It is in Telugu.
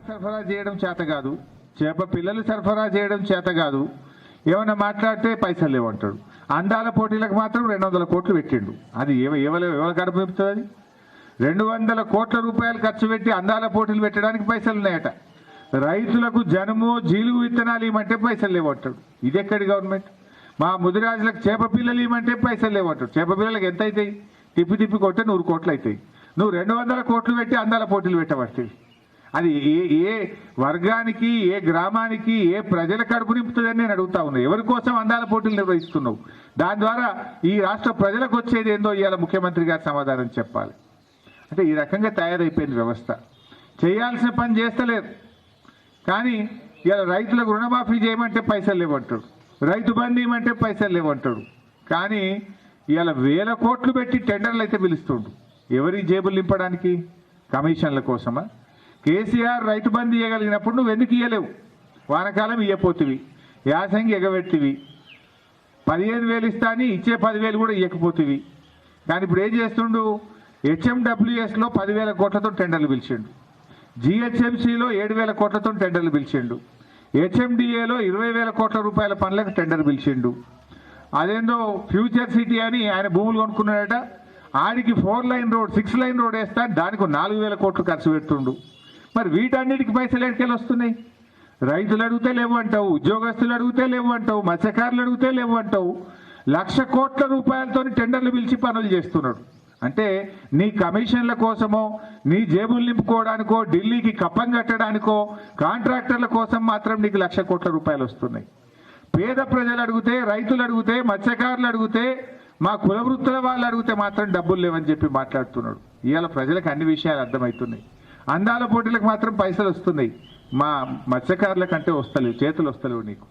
సరఫరా చేయడం చేత కాదు, చేప పిల్లలు సరఫరా చేయడం చేత కాదు, ఏమైనా మాట్లాడితే పైసలు లేవంటాడు. అందాల పోటీలకు మాత్రం 200 కోట్లు పెట్టిండు. అది ఎవరు గడప చెప్తుంది? అది 200 కోట్ల రూపాయలు ఖర్చు పెట్టి అందాల పోటీలు పెట్టడానికి పైసలు ఉన్నాయట. రైతులకు జనుము జీలుగు విత్తనాలు ఇవ్వమంటే పైసలు లేవంటాడు. ఇది ఎక్కడి గవర్నమెంట్? మా ముదిరాజులకు చేప పిల్లలు ఇవ్వమంటే పైసలు లేవంటాడు. చేప పిల్లలకు ఎంత అవుతాయి? తిప్పి తిప్పి కొట్టే 100 కోట్లు అవుతాయి. నువ్వు 200 కోట్లు పెట్టి అందాల పోటీలు పెట్టబడుతుంది. అది ఏ వర్గానికి, ఏ గ్రామానికి, ఏ ప్రజల కడుపు నింపుతుందని నేను అడుగుతా ఉన్నా. ఎవరి కోసం అందాల పోటీలు నిర్వహిస్తున్నావు? దాని ద్వారా ఈ రాష్ట్ర ప్రజలకు వచ్చేది ఏందో ఇవాళ ముఖ్యమంత్రి గారు సమాధానం చెప్పాలి. అంటే ఈ రకంగా తయారైపోయింది వ్యవస్థ. చేయాల్సిన పని చేస్తలేరు. కానీ ఇవాళ రైతులకు రుణమాఫీ చేయమంటే పైసలు లేవంటాడు, రైతు బంధు ఇవ్వమంటే పైసలు లేవంటాడు. కానీ ఇవాళ 1000 కోట్లు పెట్టి టెండర్లు అయితే పిలుస్తుండు. ఎవరి జేబులు నింపడానికి? కమిషన్ల కోసమా? కేసీఆర్ రైతు బంధు ఇవ్వగలిగినప్పుడు నువ్వు ఎందుకు ఇవ్వలేవు? వానకాలం ఇవ్వపోతివి, యాసంగి ఎగబెట్టివి, 15,000 ఇస్తా అని ఇచ్చే 10,000 కూడా ఇవ్వకపోతివి. కానీ ఇప్పుడు ఏం చేస్తుండు? HMWSలో 10,000 కోట్లతో టెండర్లు పిలిచిండు, GHMCలో 7,000 కోట్లతో టెండర్లు పిలిచిండు, HMDAలో 20,000 కోట్ల రూపాయల పనులకు టెండర్ పిలిచిండు. అదేందో ఫ్యూచర్ సిటీ అని ఆయన భూములు కొనుక్కున్నాడట, ఆడికి 4 లైన్ రోడ్ 6 లైన్ రోడ్ వేస్తా దానికి 4,000 కోట్లు ఖర్చు పెడుతుండు. మరి వీటన్నిటికి పైసలు ఎక్కడికి వస్తున్నాయి? రైతులు అడిగితే లేవు అంటావు, ఉద్యోగస్తులు అడిగితే లేవు అంటావు, మత్స్యకారులు అడిగితే లేవు అంటావు. 1,00,000 కోట్ల రూపాయలతో టెండర్లు పిలిచి పనులు చేస్తున్నాడు. అంటే నీ కమిషన్ల కోసమో, నీ జేబులు నింపుకోవడానికో, ఢిల్లీకి కప్పం కట్టడానికో, కాంట్రాక్టర్ల కోసం మాత్రం నీకు 1,00,000 కోట్ల రూపాయలు వస్తున్నాయి. పేద ప్రజలు అడిగితే, రైతులు అడిగితే, మత్స్యకారులు అడిగితే, మా కుల వృత్తుల వాళ్ళు అడిగితే మాత్రం డబ్బులు లేవని చెప్పి మాట్లాడుతున్నాడు. ఇవాళ ప్రజలకు అన్ని విషయాలు అర్థమవుతున్నాయి. అందాల పోటీలకు మాత్రం పైసలు వస్తున్నాయి, మా మత్స్యకారుల కంటే వస్తలేవు, చేతులు వస్తలేవు నీకు.